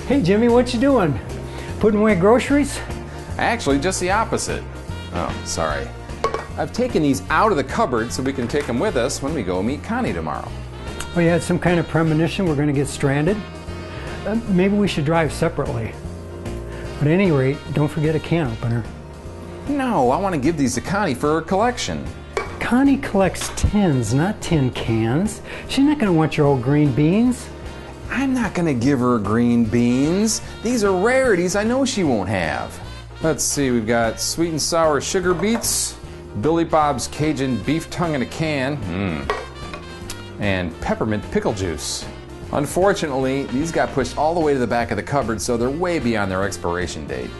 Hey Jimmy, what you doing? Putting away groceries? Actually, just the opposite. Oh, sorry. I've taken these out of the cupboard so we can take them with us when we go meet Connie tomorrow. Oh, you had some kind of premonition we're going to get stranded? Maybe we should drive separately. But at any rate, don't forget a can opener. No, I want to give these to Connie for her collection. Connie collects tins, not tin cans. She's not going to want your old green beans. I'm not going to give her green beans. These are rarities I know she won't have. Let's see, we've got sweet and sour sugar beets, Billy Bob's Cajun beef tongue in a can, and peppermint pickle juice. Unfortunately, these got pushed all the way to the back of the cupboard, so they're way beyond their expiration date.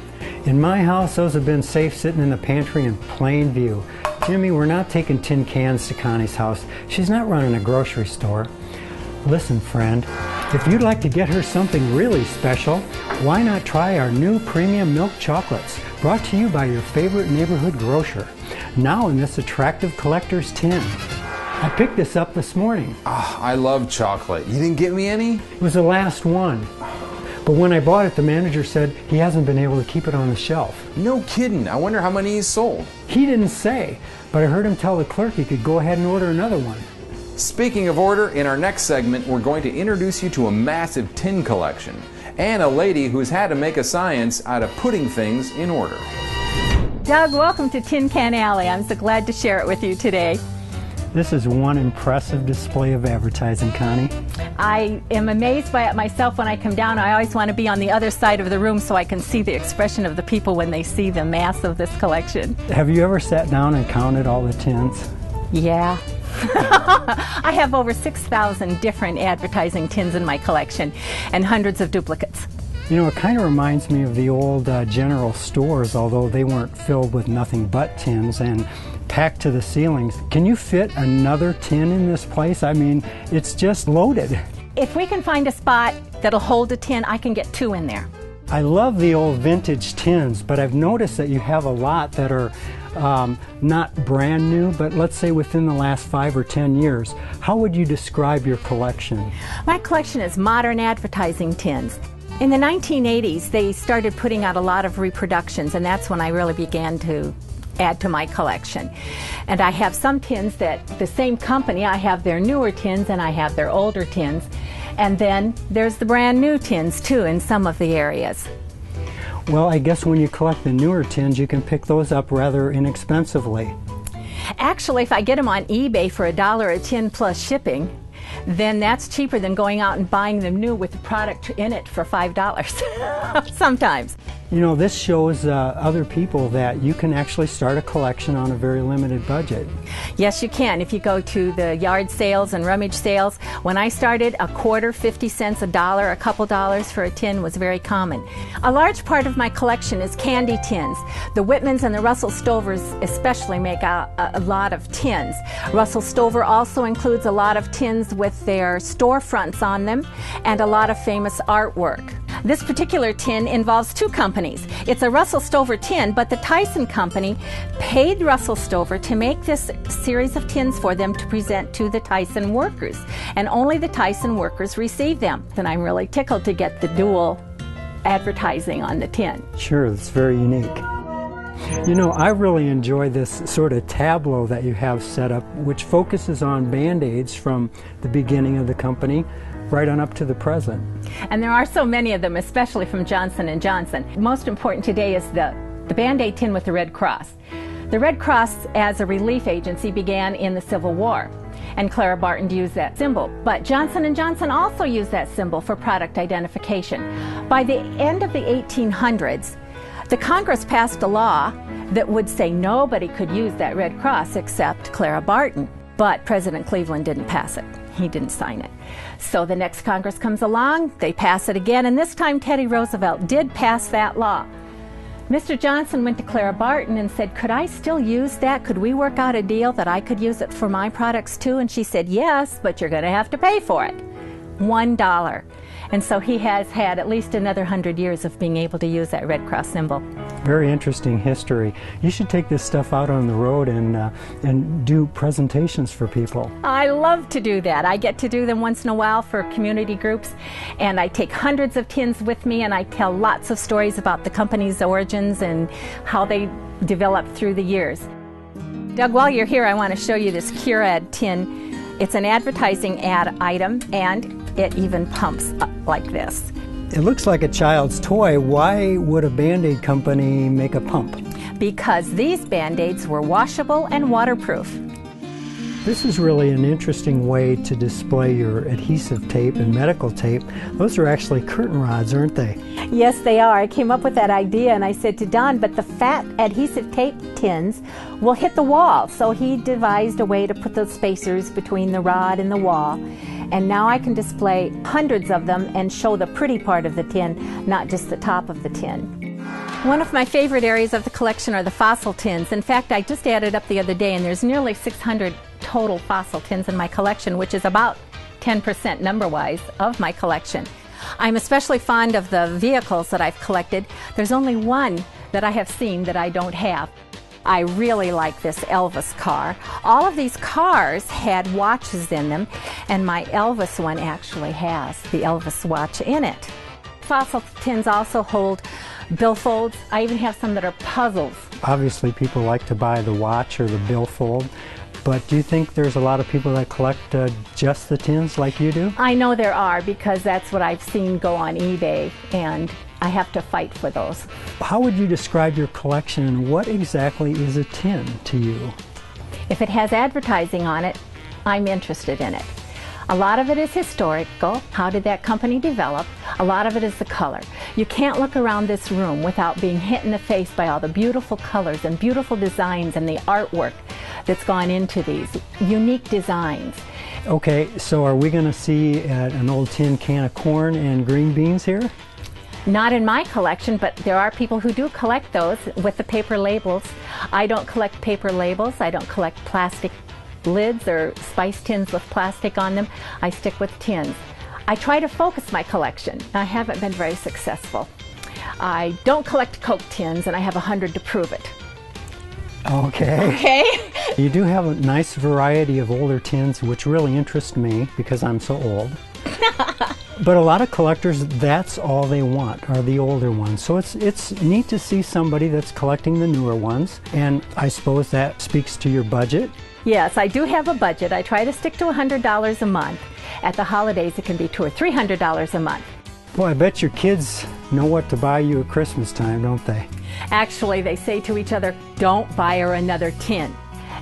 In my house, those have been safe sitting in the pantry in plain view. Jimmy, we're not taking tin cans to Connie's house. She's not running a grocery store. Listen, friend, if you'd like to get her something really special, why not try our new premium milk chocolates, brought to you by your favorite neighborhood grocer, now in this attractive collector's tin. I picked this up this morning. Oh, I love chocolate. You didn't get me any? It was the last one. But when I bought it, the manager said he hasn't been able to keep it on the shelf. No kidding. I wonder how many he's sold. He didn't say, but I heard him tell the clerk he could go ahead and order another one. Speaking of order, in our next segment, we're going to introduce you to a massive tin collection and a lady who's had to make a science out of putting things in order. Doug, welcome to Tin Can Alley. I'm so glad to share it with you today. This is one impressive display of advertising, Connie. I am amazed by it myself when I come down. I always want to be on the other side of the room so I can see the expression of the people when they see the mass of this collection. Have you ever sat down and counted all the tins? Yeah. I have over 6,000 different advertising tins in my collection and hundreds of duplicates. You know, it kind of reminds me of the old general stores, although they weren't filled with nothing but tins and packed to the ceilings. Can you fit another tin in this place? I mean, it's just loaded. If we can find a spot that'll hold a tin, I can get 2 in there. I love the old vintage tins, but I've noticed that you have a lot that are not brand new, but let's say within the last 5 or 10 years. How would you describe your collection? My collection is modern advertising tins. In the 1980s, they started putting out a lot of reproductions, and that's when I really began to add to my collection. And I have some tins that the same company, I have their newer tins and I have their older tins. And then there's the brand new tins too in some of the areas. Well, I guess when you collect the newer tins, you can pick those up rather inexpensively. Actually, if I get them on eBay for $1 a tin plus shipping, then that's cheaper than going out and buying them new with the product in it for $5 sometimes. You know, this shows other people that you can actually start a collection on a very limited budget. Yes, you can. If you go to the yard sales and rummage sales, when I started, a quarter, 50 cents, $1, a couple dollars for a tin was very common. A large part of my collection is candy tins. The Whitmans and the Russell Stovers especially make a lot of tins. Russell Stover also includes a lot of tins with their storefronts on them and a lot of famous artwork. This particular tin involves 2 companies. It's a Russell Stover tin, but the Tyson Company paid Russell Stover to make this series of tins for them to present to the Tyson workers. And only the Tyson workers receive them. And I'm really tickled to get the dual advertising on the tin. Sure, it's very unique. You know, I really enjoy this sort of tableau that you have set up, which focuses on Band-Aids from the beginning of the company right on up to the present. And there are so many of them, especially from Johnson & Johnson. Most important today is the Band-Aid tin with the Red Cross. The Red Cross as a relief agency began in the Civil War, and Clara Barton used that symbol. But Johnson & Johnson also used that symbol for product identification. By the end of the 1800s, the Congress passed a law that would say nobody could use that Red Cross except Clara Barton. But President Cleveland didn't pass it. He didn't sign it. So the next Congress comes along, they pass it again, and this time Teddy Roosevelt did pass that law. Mr. Johnson went to Clara Barton and said, could I still use that? Could we work out a deal that I could use it for my products too? And she said, yes, but you're going to have to pay for it. $1. And so he has had at least another 100 years of being able to use that Red Cross symbol. Very interesting history. You should take this stuff out on the road and do presentations for people. I love to do that. I get to do them once in a while for community groups, and I take hundreds of tins with me, and I tell lots of stories about the company's origins and how they developed through the years. Doug, while you're here, I want to show you this Curad tin. It's an advertising ad item, and it even pumps up like this. It looks like a child's toy. Why would a Band-Aid company make a pump? Because these Band-Aids were washable and waterproof. This is really an interesting way to display your adhesive tape and medical tape. Those are actually curtain rods, aren't they? Yes, they are. I came up with that idea and I said to Don, but the fat adhesive tape tins will hit the wall. So he devised a way to put those spacers between the rod and the wall. And now I can display hundreds of them and show the pretty part of the tin, not just the top of the tin. One of my favorite areas of the collection are the fossil tins. In fact, I just added up the other day and there's nearly 600 total fossil tins in my collection, which is about 10% number-wise of my collection. I'm especially fond of the vehicles that I've collected. There's only one that I have seen that I don't have. I really like this Elvis car. All of these cars had watches in them, and my Elvis one actually has the Elvis watch in it. Fossil tins also hold billfolds. I even have some that are puzzles. Obviously, people like to buy the watch or the billfold, but do you think there's a lot of people that collect just the tins like you do? I know there are, because that's what I've seen go on eBay, and I have to fight for those. How would you describe your collection, and what exactly is a tin to you? If it has advertising on it, I'm interested in it. A lot of it is historical. How did that company develop? A lot of it is the color. You can't look around this room without being hit in the face by all the beautiful colors and beautiful designs and the artwork that's gone into these unique designs. Okay, so are we going to see an old tin can of corn and green beans here? Not in my collection, but there are people who do collect those with the paper labels. I don't collect paper labels. I don't collect plastic lids or spice tins with plastic on them. I stick with tins. I try to focus my collection. I haven't been very successful. I don't collect Coke tins, and I have 100 to prove it. Okay. Okay? You do have a nice variety of older tins, which really interest me because I'm so old. But a lot of collectors, that's all they want, are the older ones. So it's neat to see somebody that's collecting the newer ones, and I suppose that speaks to your budget. Yes, I do have a budget. I try to stick to $100 a month. At the holidays, it can be $200 or $300 a month. Boy, I bet your kids know what to buy you at Christmas time, don't they? Actually, they say to each other, don't buy her another tin.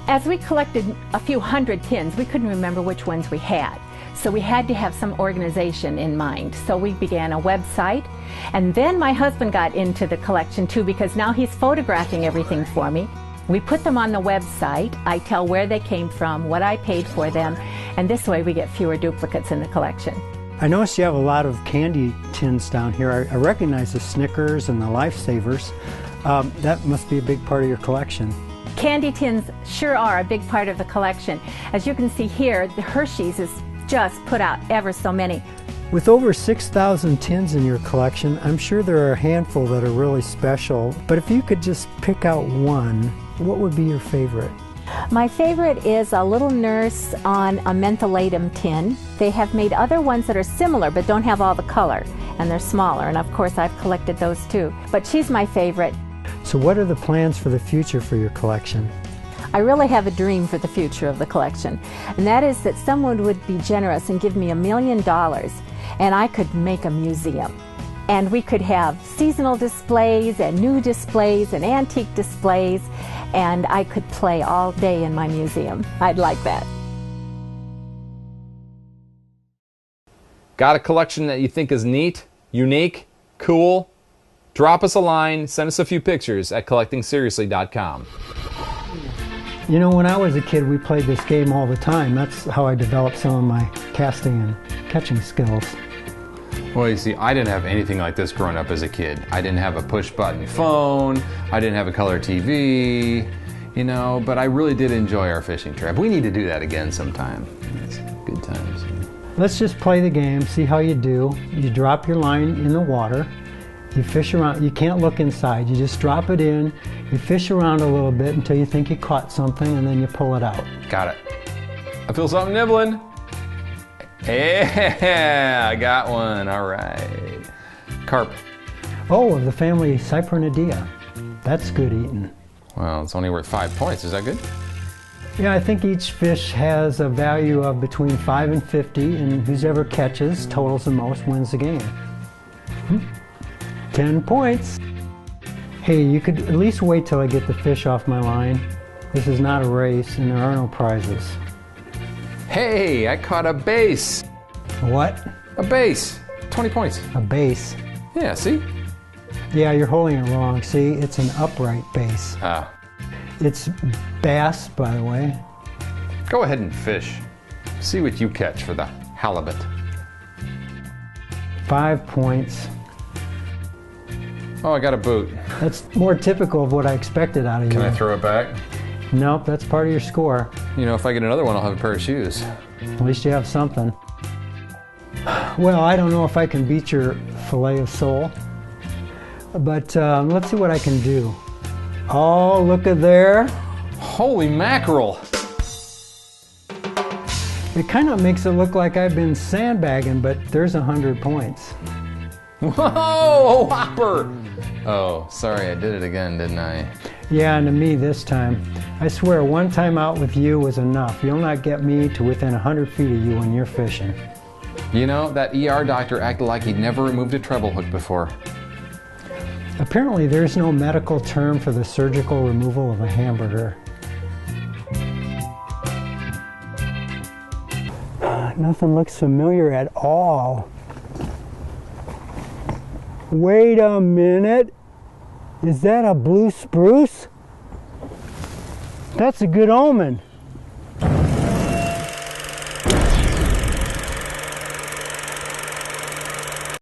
As we collected a few hundred tins, we couldn't remember which ones we had. So we had to have some organization in mind. So we began a website, and then my husband got into the collection too, because now he's photographing everything for me. We put them on the website. I tell where they came from, what I paid for them, and this way we get fewer duplicates in the collection. I noticed you have a lot of candy tins down here. I recognize the Snickers and the Lifesavers. That must be a big part of your collection. Candy tins sure are a big part of the collection. As you can see here, the Hershey's is just put out ever so many. With over 6,000 tins in your collection, I'm sure there are a handful that are really special. But if you could just pick out one, what would be your favorite? My favorite is a little nurse on a mentholatum tin. They have made other ones that are similar but don't have all the color, and they're smaller, and of course I've collected those too. But she's my favorite. So what are the plans for the future for your collection? I really have a dream for the future of the collection, and that is that someone would be generous and give me $1 million, and I could make a museum. And we could have seasonal displays and new displays and antique displays, and I could play all day in my museum. I'd like that. Got a collection that you think is neat, unique, cool? Drop us a line, send us a few pictures at collectingseriously.com. You know, when I was a kid, we played this game all the time. That's how I developed some of my casting and catching skills. Well, you see, I didn't have anything like this growing up as a kid. I didn't have a push-button phone. I didn't have a color TV, you know, but I really did enjoy our fishing trip. We need to do that again sometime. It's good times. let's just play the game, see how you do. You drop your line in the water. You fish around. You can't look inside. You just drop it in. You fish around a little bit until you think you caught something, and then you pull it out. Got it. I feel something nibbling. Yeah, I got one. All right. Carp. Oh, of the family Cyprinidea. That's good eating. Well, it's only worth 5 points. Is that good? Yeah, I think each fish has a value of between 5 and 50, and whoever catches, totals the most, wins the game. 10 points. Hey, you could at least wait till I get the fish off my line. This is not a race, and there are no prizes. Hey, I caught a bass. What? A bass. 20 points. A bass. Yeah, see? Yeah, you're holding it wrong. See, it's an upright bass. Ah. It's bass, by the way. Go ahead and fish. See what you catch for the halibut. 5 points. Oh, I got a boot. That's more typical of what I expected out of you. Can I throw it back? Nope, that's part of your score. You know, if I get another one, I'll have a pair of shoes. At least you have something. Well, I don't know if I can beat your fillet of sole, but let's see what I can do. Oh, look at there. Holy mackerel! It kind of makes it look like I've been sandbagging, but there's 100 points. Whoa, whopper! Oh, sorry, I did it again, didn't I? Yeah, and to me this time. I swear, one time out with you was enough. You'll not get me to within 100 feet of you when you're fishing. You know, that ER doctor acted like he'd never removed a treble hook before. Apparently, there's no medical term for the surgical removal of a hamburger. Nothing looks familiar at all. Wait a minute. Is that a blue spruce? That's a good omen.